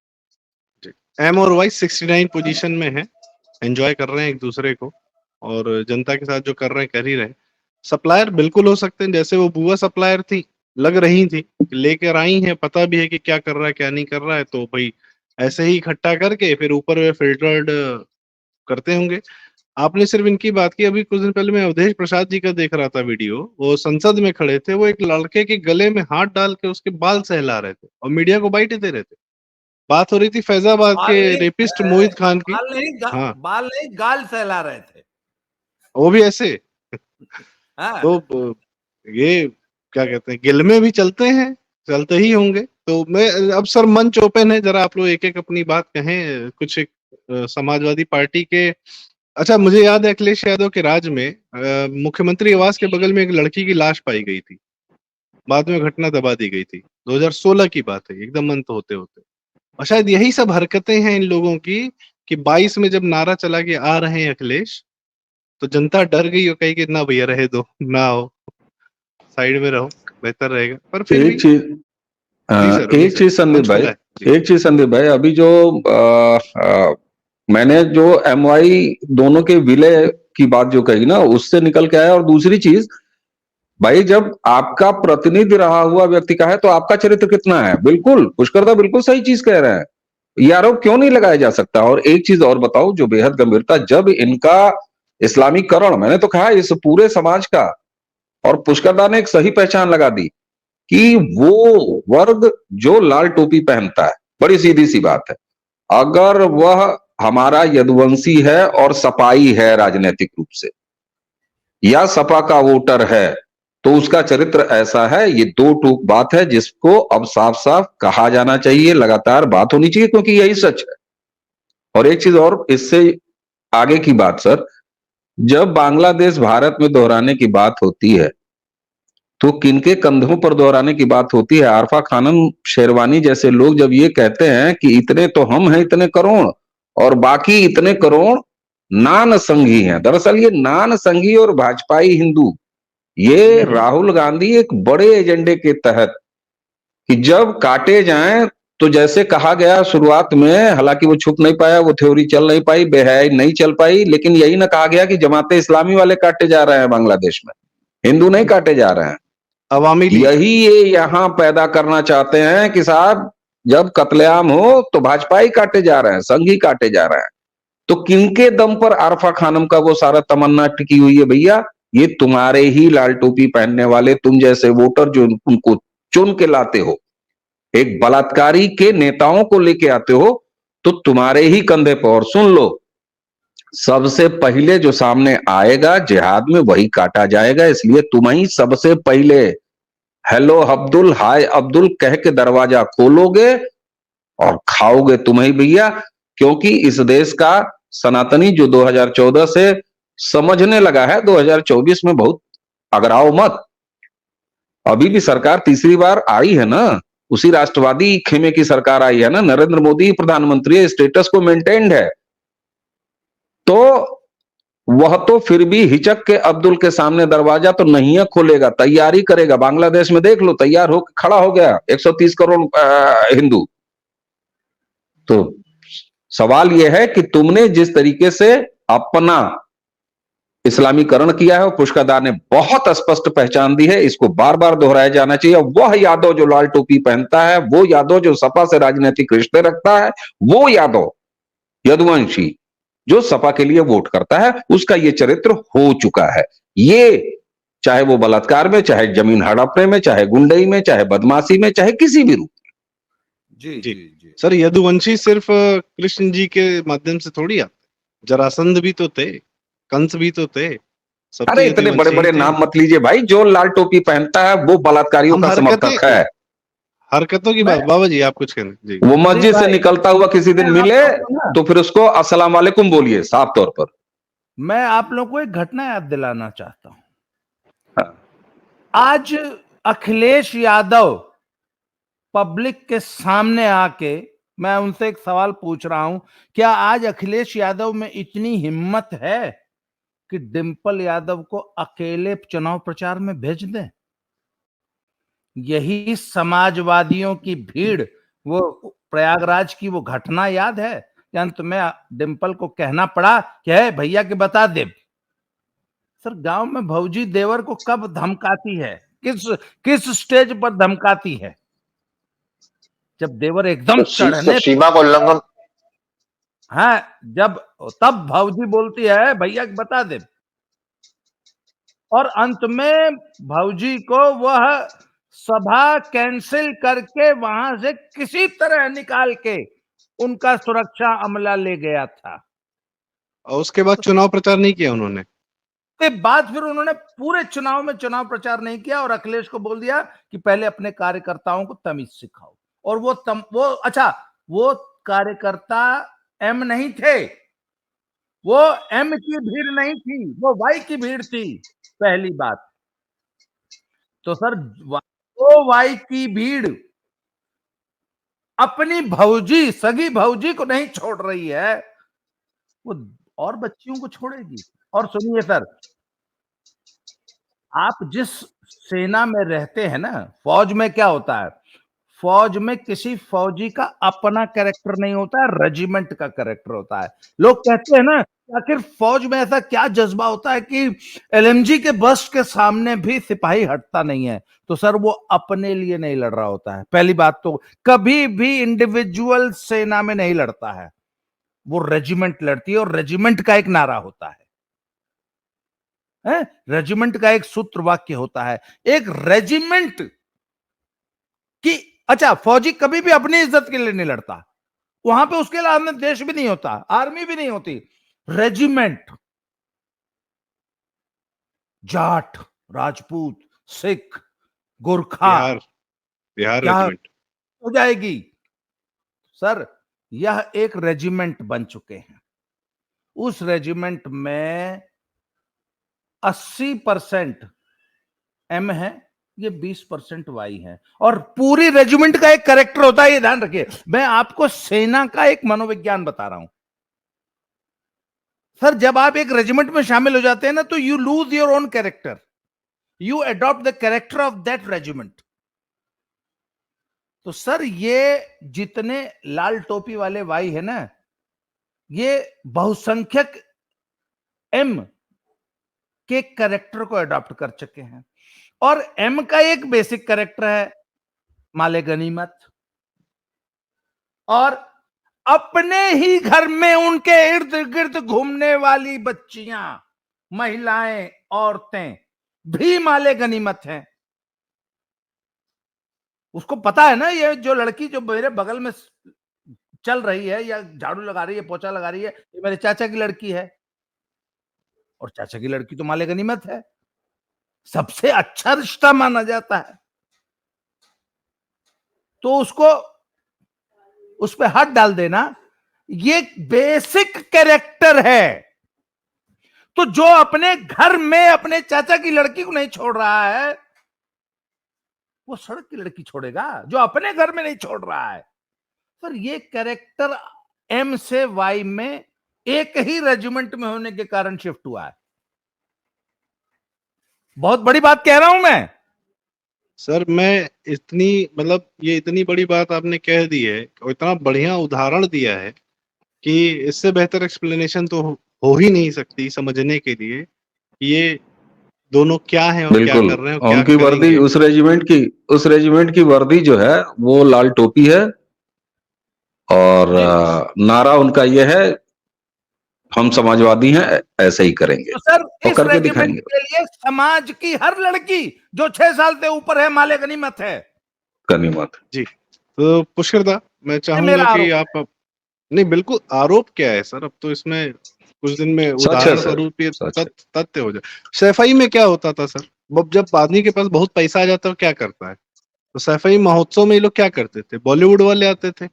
एम और वाई 69 पोजीशन में है, एंजॉय कर रहे हैं एक दूसरे को, और जनता के साथ जो कर रहे हैं कर ही रहे हैं। सप्लायर बिल्कुल हो सकते हैं, जैसे वो बुआ सप्लायर थी, लग रही थी, लेकर आई हैं, पता भी है कि क्या कर रहा है क्या नहीं कर रहा है, तो भाई ऐसे ही इकट्ठा करके फिर ऊपर में फिल्टर्ड करते होंगे। आपने सिर्फ इनकी बात की, अभी कुछ दिन पहले मैं अवधेश प्रसाद जी का देख रहा था वीडियो, वो संसद में खड़े थे, वो एक लड़के के गले में हाथ डाल के उसके बाल सहला रहे थे और मीडिया को बाइट दे रहे थे। बात हो रही थी फैजाबाद बाल के नहीं, रेपिस्ट मोहित खान की। हाँ, बाल नहीं, गाल सहला रहे थे। वो भी ऐसे। हाँ। तो ये क्या कहते हैं, गिल में भी चलते हैं, चलते ही होंगे। तो मैं अब सर मंच ओपन है, जरा आप लोग एक एक अपनी बात कहें। कुछ एक समाजवादी पार्टी के, अच्छा मुझे याद है अखिलेश यादव के राज में मुख्यमंत्री आवास के बगल में एक लड़की की लाश पाई गई थी, बाद में घटना दबा दी गई थी, 2016 की बात है, एकदम अंत होते होते। और शायद यही सब हरकतें हैं इन लोगों की कि 22 में जब नारा चला कि आ रहे हैं अखिलेश, तो जनता डर गई और कही कि ना भैया रहे दो, ना आओ, साइड में रहो, बेहतर रहेगा। पर फिर भी एक चीज जी सर, जी एक सर, चीज संदीप मंच भाई, खुला है जी। एक चीज संदीप भाई, अभी जो मैंने जो MY दोनों के विलय की बात जो कही ना, उससे निकल के आया। और दूसरी चीज भाई, जब आपका प्रतिनिधि रहा हुआ व्यक्ति का है तो आपका चरित्र कितना है। बिल्कुल पुष्कर दा बिल्कुल सही चीज कह रहे हैं, ये आरोप क्यों नहीं लगाया जा सकता। और एक चीज और बताओ जो बेहद गंभीरता, जब इनका इस्लामीकरण, मैंने तो कहा इस पूरे समाज का, और पुष्कर दा ने एक सही पहचान लगा दी कि वो वर्ग जो लाल टोपी पहनता है, बड़ी सीधी सी बात है, अगर वह हमारा यदुवंशी है और सपाई है राजनीतिक रूप से, या सपा का वोटर है, तो उसका चरित्र ऐसा है। ये दो टूक बात है जिसको अब साफ साफ कहा जाना चाहिए, लगातार बात होनी चाहिए, क्योंकि यही सच है। और एक चीज और इससे आगे की बात सर, जब बांग्लादेश भारत में दोहराने की बात होती है तो किनके कंधों पर दोहराने की बात होती है। आरफा खानम शेरवानी जैसे लोग जब ये कहते हैं कि इतने तो हम हैं, इतने करोड़, और बाकी इतने करोड़ नान संघी हैं। दरअसल ये नान संघी और भाजपाई हिंदू, ये राहुल गांधी एक बड़े एजेंडे के तहत, कि जब काटे जाएं, तो जैसे कहा गया शुरुआत में, हालांकि वो छुप नहीं पाया, वो थ्योरी चल नहीं पाई, बेहयाई नहीं चल पाई, लेकिन यही ना कहा गया कि जमाते इस्लामी वाले काटे जा रहे हैं बांग्लादेश में, हिंदू नहीं काटे जा रहे हैं। अवामी लीग, यही ये यहां पैदा करना चाहते हैं कि साहब जब कत्लेआम हो तो भाजपाई काटे जा रहे हैं, संघी काटे जा रहे हैं। तो किनके दम पर आरफा खानम का वो सारा तमन्ना टिकी हुई है भैया? ये तुम्हारे ही लाल टोपी पहनने वाले तुम जैसे वोटर जो उनको चुन के लाते हो, एक बलात्कारी के नेताओं को लेके आते हो, तो तुम्हारे ही कंधे पर। और सुन लो, सबसे पहले जो सामने आएगा जिहाद में वही काटा जाएगा, इसलिए तुम ही सबसे पहले हेलो अब्दुल, हाय अब्दुल कह के दरवाजा खोलोगे और खाओगे तुम ही भैया। क्योंकि इस देश का सनातनी जो 2014 से समझने लगा है, 2024 में बहुत अगराओ मत। अभी भी सरकार तीसरी बार आई है ना, उसी राष्ट्रवादी खेमे की सरकार आई है ना, नरेंद्र मोदी प्रधानमंत्री है, स्टेटस को मेंटेन्ड है। तो वह तो फिर भी हिचक के अब्दुल के सामने दरवाजा तो नहीं खोलेगा, तैयारी करेगा। बांग्लादेश में देख लो, तैयार हो खड़ा हो गया 130 करोड़ हिंदू। तो सवाल यह है कि तुमने जिस तरीके से अपना इस्लामीकरण किया है, पुष्कर ने बहुत स्पष्ट पहचान दी है, इसको बार बार दोहराया जाना चाहिए। वह यादव जो लाल टोपी पहनता है, वो यादव जो सपा से राजनीतिक रिश्ते रखता है, वो यादव यदुवंशी जो सपा के लिए वोट करता है, उसका ये चरित्र हो चुका है। ये चाहे वो बलात्कार में, चाहे जमीन हड़पने में, चाहे गुंडई में, चाहे बदमाशी में, चाहे किसी भी रूप। जी जी। जी जी सर यदुवंशी सिर्फ कृष्ण जी के माध्यम से थोड़ी आते, जरासंध भी तो थे, कंस भी तो थे, सब तो अरे इतने बड़े यदुवंशी ही बड़े थे। नाम मत लीजिए भाई, जो लाल टोपी पहनता है वो बलात्कारियों हम का समर्थक है। हरकतों की मैं बात, बाबा जी आप कुछ कहना जी। वो संदीप मस्जिद से भाई, निकलता हुआ किसी दिन मैं आप मिले लोग को ना तो फिर उसको अस्सलाम वालेकुम बोलिए साफ तौर पर। मैं आप लोग को एक घटना याद दिलाना चाहता हूं। हाँ। आज अखिलेश यादव पब्लिक के सामने आके, मैं उनसे एक सवाल पूछ रहा हूं, क्या आज अखिलेश यादव में इतनी हिम्मत है कि डिंपल यादव को अकेले चुनाव प्रचार में भेज दें? यही समाजवादियों की भीड़ वो प्रयागराज की वो घटना याद है कि अंत में डिम्पल को कहना पड़ा कि है भैया के बता दे। सर गांव में भौजी देवर को कब धमकाती है, किस स्टेज पर धमकाती है? जब देवर एकदम चढ़ने, सीमा का उल्लंघन। हाँ, जब तब भौजी बोलती है भैया के बता दे, और अंत में भौजी को वह सभा कैंसिल करके वहां से किसी तरह निकाल के उनका सुरक्षा अमला ले गया था। और उसके बाद चुनाव प्रचार नहीं किया उन्होंने। के बाद फिर उन्होंने पूरे चुनाव में चुनाव प्रचार नहीं किया और अखिलेश को बोल दिया कि पहले अपने कार्यकर्ताओं को तमीज सिखाओ। और वो कार्यकर्ता एम नहीं थे, वो एम की भीड़ नहीं थी, वो वाई की भीड़ थी। पहली बात तो सर, वो वाई की भीड़ अपनी भौजी, सगी भौजी को नहीं छोड़ रही है, वो और बच्चियों को छोड़ेगी। और सुनिए सर, आप जिस सेना में रहते हैं ना, फौज में क्या होता है, फौज में किसी फौजी का अपना कैरेक्टर नहीं होता है, रेजिमेंट का कैरेक्टर होता है। लोग कहते हैं ना आखिर फौज में ऐसा क्या जज्बा होता है कि एलएमजी के बस्ट के सामने भी सिपाही हटता नहीं है? तो सर वो अपने लिए नहीं लड़ रहा होता है। पहली बात तो कभी भी इंडिविजुअल सेना में नहीं लड़ता है, वो रेजिमेंट लड़ती है, और रेजिमेंट का एक नारा होता है, रेजिमेंट का एक सूत्र वाक्य होता है। एक रेजिमेंट की, अच्छा, फौजी कभी भी अपनी इज्जत के लिए नहीं लड़ता, वहां पे उसके लिए देश भी नहीं होता, आर्मी भी नहीं होती। रेजिमेंट जाट, राजपूत, सिख, गोरखा, बिहार रेजिमेंट हो जाएगी। सर यह एक रेजिमेंट बन चुके हैं। उस रेजिमेंट में 80% एम है, ये 20% वाई है, और पूरी रेजिमेंट का एक कैरेक्टर होता है, ये ध्यान रखिए। मैं आपको सेना का एक मनोविज्ञान बता रहा हूं। सर जब आप एक रेजिमेंट में शामिल हो जाते हैं ना, तो you lose your own character, you adopt the character of that regiment. तो सर ये जितने लाल टोपी वाले वाई है ना, ये बहुसंख्यक एम के कैरेक्टर को अडॉप्ट कर चुके हैं। और एम का एक बेसिक कैरेक्टर है माले गनीमत, और अपने ही घर में उनके इर्द गिर्द घूमने वाली बच्चियां, महिलाएं, औरतें भी माले गनीमत हैं। उसको पता है ना, ये जो लड़की जो मेरे बगल में चल रही है या झाड़ू लगा रही है, पोछा लगा रही है, ये मेरे चाचा की लड़की है, और चाचा की लड़की तो माले गनीमत है, सबसे अच्छा रिश्ता माना जाता है। तो उसको उस पर हाथ डाल देना, ये बेसिक कैरेक्टर है। तो जो अपने घर में अपने चाचा की लड़की को नहीं छोड़ रहा है, वो सड़क की लड़की छोड़ेगा जो अपने घर में नहीं छोड़ रहा है। पर ये कैरेक्टर एम से वाई में एक ही रेजिमेंट में होने के कारण शिफ्ट हुआ है। बहुत बड़ी बात कह रहा हूं मैं सर। मैं ये इतनी बड़ी बात आपने कह दी है और इतना बढ़िया उदाहरण दिया है कि इससे बेहतर एक्सप्लेनेशन तो हो ही नहीं सकती समझने के लिए कि ये दोनों क्या हैं और क्या कर रहे हैं और क्या उनकी वर्दी, उस रेजिमेंट की वर्दी जो है वो लाल टोपी है, और नारा उनका ये है, हम समाजवादी हैं, ऐसे ही करेंगे। तो सर और इस करके रेजिमेंट दिखाएंगे। के लिए समाज की हर लड़की जो 6 साल से ऊपर है माले गनीमत है। गनीमत जी। तो पुष्कर दा, मैं चाहूंगा कि आप नहीं, बिल्कुल आरोप क्या है सर? अब तो इसमें कुछ दिन में उदाहरण स्वरूप ये तथ्य हो जाए। सैफई में क्या होता था सर, जब आदमी के पास बहुत पैसा आ जाता है क्या करता है? तो सैफई महोत्सव में ये लोग क्या करते थे, बॉलीवुड वाले आते थे,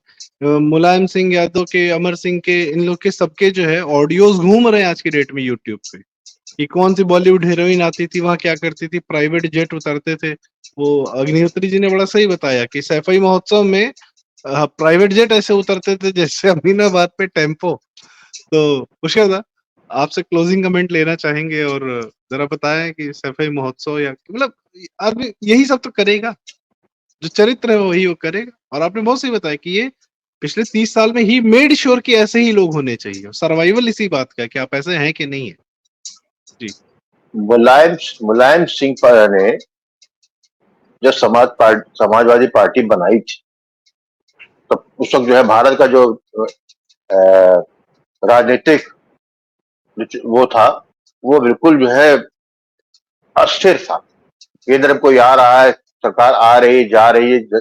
मुलायम सिंह यादव के, अमर सिंह के, इन लोग के सबके जो है ऑडियोज घूम रहे हैं आज की डेट में यूट्यूब पे कि कौन सी बॉलीवुड हीरोइन आती थी, वहां क्या करती थी, प्राइवेट जेट उतरते थे। वो अग्निहोत्री जी ने बड़ा सही बताया कि सैफई महोत्सव में प्राइवेट जेट ऐसे उतरते थे जैसे अमीनाबाद पे टेम्पो। तो पुष्कर दा, आपसे क्लोजिंग कमेंट लेना चाहेंगे और जरा बताएं कि सैफई महोत्सव या आदमी यही सब तो करेगा, जो चरित्र है वही वो करेगा। और आपने बहुत सही बताया कि ये पिछले 30 साल में ही मेड श्योर कि ऐसे ही लोग होने चाहिए। सर्वाइवल इसी बात का है कि आप ऐसे हैं कि नहीं है। जी। मुलायम सिंह ने जब समाजवादी पार्टी बनाई थी, तो उस वक्त जो है भारत का जो राजनीतिक वो था, वो बिल्कुल जो है अस्थिर था। केंद्र में कोई आ रहा है, सरकार आ रही जा रही है,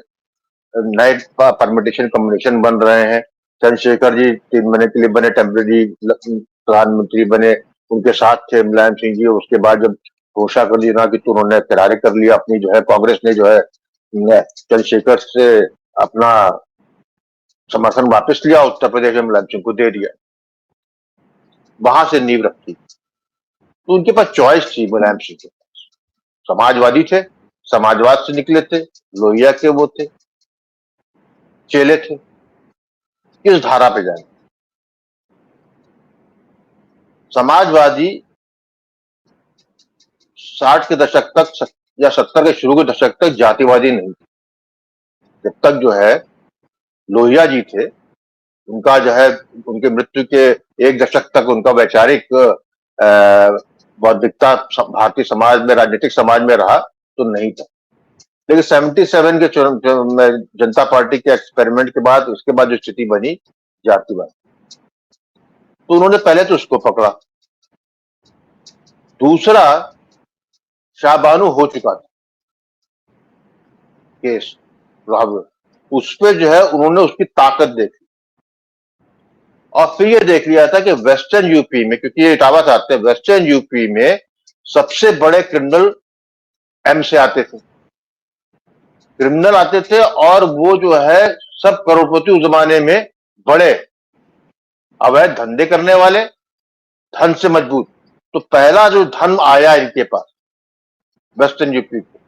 नए परमिटेशन कम्बिनेशन बन रहे हैं। चंद्रशेखर जी 3 महीने के लिए बने, टेम्परेरी प्रधानमंत्री बने, उनके साथ थे मुलायम सिंह जी। उसके बाद जब घोषणा कर दी ना कि तो उन्होंने किनारे कर लिया अपनी, जो है कांग्रेस ने जो है चंद्रशेखर से अपना समर्थन वापस लिया, उत्तर प्रदेश में मुलायम सिंह को दे दिया, वहां से नींव रखी। तो उनके पास चॉइस थी मुलायम सिंह के पास। समाजवादी थे, समाजवाद से निकले थे, लोहिया के वो थे, चेले थे, किस धारा पे जाए। समाजवादी 60 के दशक तक या 70 के शुरू के दशक तक जातिवादी नहीं थे। जब तक जो है लोहिया जी थे, उनका जो है उनके मृत्यु के 1 दशक तक उनका वैचारिक बौद्धिकता भारतीय समाज में, राजनीतिक समाज में रहा तो नहीं था। लेकिन 77 के जनता पार्टी के एक्सपेरिमेंट के बाद, उसके बाद जो स्थिति बनी जातिवाद, तो उन्होंने पहले तो उसको पकड़ा। दूसरा, शाहबानो हो चुका था केस, उस पे जो है उन्होंने उसकी ताकत देखी, और फिर ये देख लिया था कि वेस्टर्न यूपी में, क्योंकि ये इटावा से आते हैं, वेस्टर्न यूपी में सबसे बड़े क्रिमिनल एम से आते थे, क्रिमिनल आते थे, और वो जो है सब करोड़पति उस जमाने में बड़े अवैध धंधे करने वाले, धन से मजबूत। तो पहला जो धन आया इनके पास वेस्टर्न यूपी को,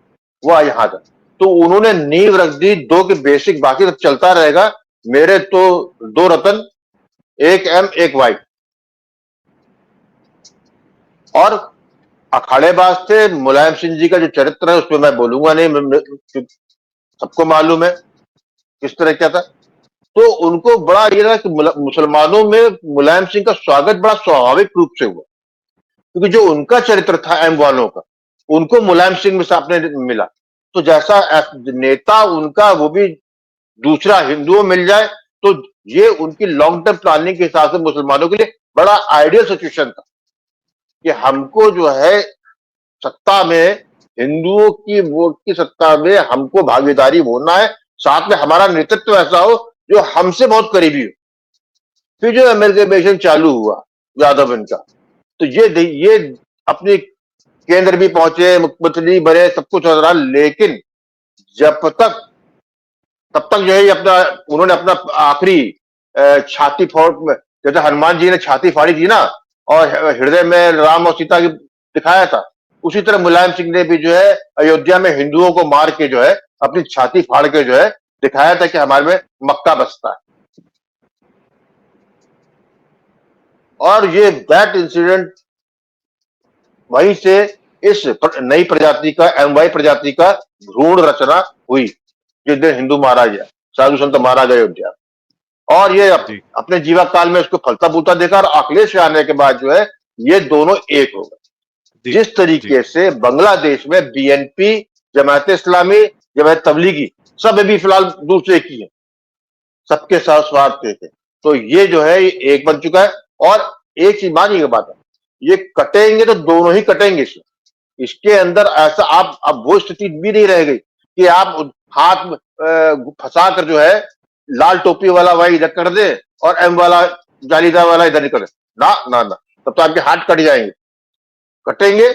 वो यहां था। तो उन्होंने नींव रख दी 2 के बेसिक, बाकी सब चलता रहेगा। मेरे तो 2 रतन, 1 एम 1 वाई, और अखाड़ेबाज थे। मुलायम सिंह जी का जो चरित्र है उसमें मैं बोलूंगा नहीं, सबको मालूम है किस तरह क्या था। तो उनको बड़ा ये था कि मुसलमानों में मुलायम सिंह का स्वागत बड़ा स्वाभाविक रूप से हुआ, क्योंकि जो उनका चरित्र था एम वालों का, उनको मुलायम सिंह में सामने मिला। तो जैसा नेता उनका, वो भी दूसरा हिंदुओं मिल जाए, तो ये उनकी लॉन्ग टर्म प्लानिंग के हिसाब से मुसलमानों के लिए बड़ा आइडियल सिचुएशन था कि हमको जो है सत्ता में, हिंदुओं की वोट की सत्ता में हमको भागीदारी होना है, साथ में हमारा नेतृत्व ऐसा हो जो हमसे बहुत करीबी हो। फिर जो अमेरिकन चालू हुआ यादव इनका, तो ये अपनी केंद्र भी पहुंचे, मुख्यमंत्री बने, सब कुछ हो रहा, लेकिन तब तक जो है अपना, उन्होंने अपना आखिरी छाती फोड़, जैसे हनुमान जी ने छाती फाड़ी थी ना, और हृदय में राम और सीता की दिखाया था, उसी तरह मुलायम सिंह ने भी जो है अयोध्या में हिंदुओं को मार के जो है अपनी छाती फाड़ के जो है दिखाया था कि हमारे में मक्का बसता है। और ये दैट इंसिडेंट, वहीं से इस नई प्रजाति का, एमवाई प्रजाति का भ्रूण रचना हुई, जिस दिन हिंदू मारा गया, साधु संत मारा गया अयोध्या। और ये अपने जीवा काल में उसको फलता फूलता देखा, और अखिलेश आने के बाद जो है ये दोनों एक हो गए। जिस तरीके से बांग्लादेश में बीएनपी, जमात इस्लामी, जमात तबलीगी, सब भी फिलहाल दूसरे की है, सबके साथ स्वार्थ थे। तो ये जो है एक बन चुका है। और एक चीज मानिएगा बात है, ये कटेंगे तो दोनों ही कटेंगे। इसके अंदर ऐसा अब वो स्थिति भी नहीं रह गई कि आप हाथ फंसा कर जो है लाल टोपी वाला भाई इधर कर दे और एम वाला, जालीदार वाला इधर कर दे। ना ना ना, तब तो आपके हाथ कट जाएंगे। कटेंगे,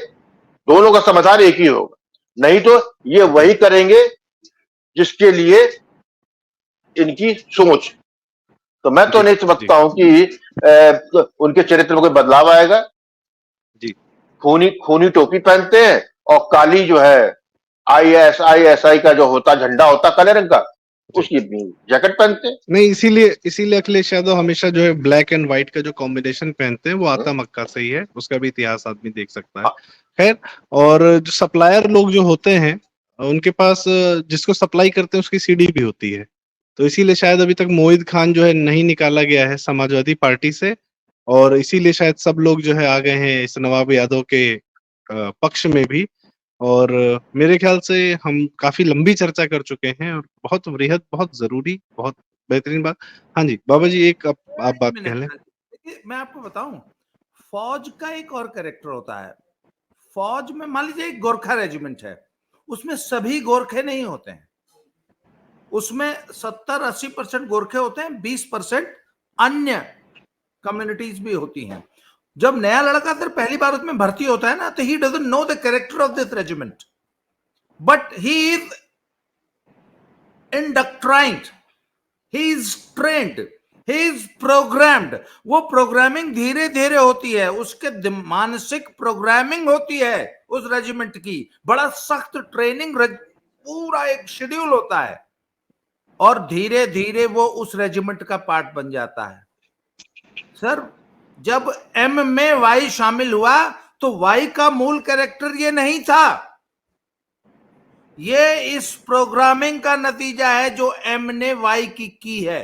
दोनों का समाधान एक ही होगा, नहीं तो ये वही करेंगे जिसके लिए इनकी सोच। तो मैं तो नहीं समझता हूं कि उनके चरित्र में कोई बदलाव आएगा। जी, खूनी टोपी पहनते हैं, और काली जो है ISI का जो होता झंडा होता काले रंग का, उसकी जैकेट पहनते हैं। नहीं, इसीलिए अखिलेश यादव हमेशा जो है ब्लैक एंड व्हाइट का जो कॉम्बिनेशन पहनते हैं वो आता मक्का से ही है, उसका भी इतिहास आदमी देख सकता है। खैर, और जो सप्लायर लोग जो होते हैं उनके पास, जिसको सप्लाई करते हैं उसकी सीडी भी होती है, तो इसीलिए शायद अभी तक मोहित खान जो है नहीं निकाला गया है समाजवादी पार्टी से, और इसीलिए शायद सब लोग जो है आ गए हैं इस नवाब यादव के पक्ष में भी। और मेरे ख्याल से हम काफी लंबी चर्चा कर चुके हैं और बहुत वृहद, बहुत जरूरी, बहुत बेहतरीन बात। हाँ जी बाबा जी, एक आप बात कह लें। देखिए मैं आपको बताऊं, फौज का एक और कैरेक्टर होता है। फौज में मान लीजिए एक गोरखा रेजिमेंट है, उसमें सभी गोरखे नहीं होते हैं, उसमें 70-80% गोरखे होते हैं, 20% अन्य कम्युनिटीज भी होती हैं। जब नया लड़का सर पहली बार उसमें भर्ती होता है ना, तो he doesn't know the character of this regiment, but he is indoctrinated, he is trained, he is programmed. वो प्रोग्रामिंग धीरे धीरे होती है, उसके मानसिक प्रोग्रामिंग होती है उस रेजिमेंट की, बड़ा सख्त ट्रेनिंग, पूरा एक शेड्यूल होता है, और धीरे धीरे वो उस रेजिमेंट का पार्ट बन जाता है। सर जब एम में वाई शामिल हुआ तो वाई का मूल कैरेक्टर ये नहीं था, ये इस प्रोग्रामिंग का नतीजा है जो एम ने वाई की है।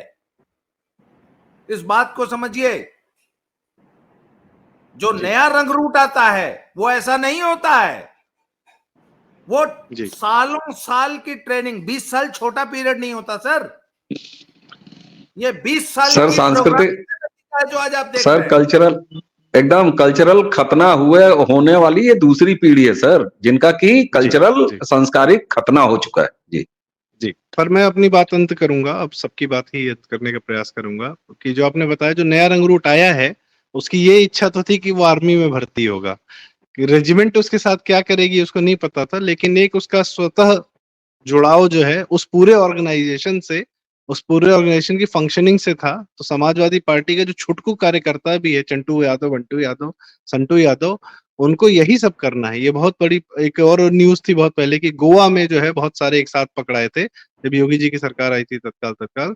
इस बात को समझिए, जो नया रंग रूट आता है वो ऐसा नहीं होता है, वो सालों साल की ट्रेनिंग, 20 साल छोटा पीरियड नहीं होता सर, ये 20 साल सर की सांस्कृतिक जो आज आप देख सर रहे हैं। कल्चरल, एकदम कल्चरल खतना हुए होने वाली ये दूसरी पीढ़ी है सर, जिनका की कल्चरल संस्कारिक खतना हो चुका है। जी जी, पर मैं अपनी बात अंत करूंगा, अब सबकी बात ही अंत करने का प्रयास करूंगा कि जो आपने बताया जो नया रंग रूट आया है, उसकी ये इच्छा तो थी कि वो आर्मी में भर्ती होगा, रेजिमेंट उसके साथ क्या करेगी उसको नहीं पता था, लेकिन एक उसका स्वतः जुड़ाव जो है उस पूरे ऑर्गेनाइजेशन से, उस पूरे ऑर्गेनाइजेशन की फंक्शनिंग से था। तो समाजवादी पार्टी के जो छुटकू कार्यकर्ता भी है, चंटू यादव, बंटू यादव, संटू यादव, उनको यही सब करना है। ये बहुत बड़ी एक और न्यूज थी बहुत पहले कि गोवा में जो है बहुत सारे एक साथ पकड़ाए थे जब योगी जी की सरकार आई थी तत्काल।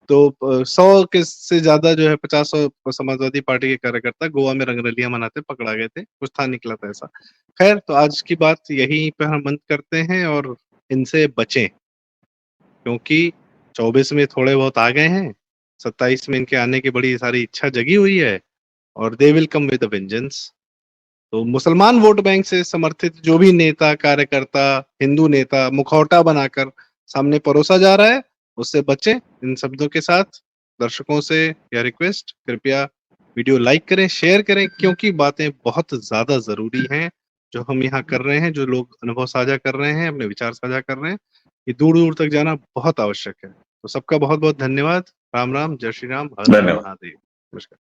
तो 100 के से ज्यादा जो है 50 समाजवादी पार्टी के कार्यकर्ता गोवा में रंगरलियां मनाते पकड़ा गए थे, कुछ था निकला था ऐसा। खैर, तो आज की बात यहीं पे हम बंद करते हैं और इनसे बचें, क्योंकि 24 में थोड़े बहुत आ गए हैं, 27 में इनके आने की बड़ी सारी इच्छा जगी हुई है और they will come with a vengeance. तो मुसलमान वोट बैंक से समर्थित जो भी नेता, कार्यकर्ता, हिंदू नेता मुखौटा बनाकर सामने परोसा जा रहा है, उससे बचें। इन शब्दों के साथ दर्शकों से यह रिक्वेस्ट, कृपया वीडियो लाइक करें, शेयर करें, क्योंकि बातें बहुत ज्यादा जरूरी हैं जो हम यहाँ कर रहे हैं, जो लोग अनुभव साझा कर रहे हैं, अपने विचार साझा कर रहे हैं, ये दूर दूर तक जाना बहुत आवश्यक है। तो सबका बहुत बहुत धन्यवाद। राम राम, जय श्री राम, हर हर महादेव, नमस्कार।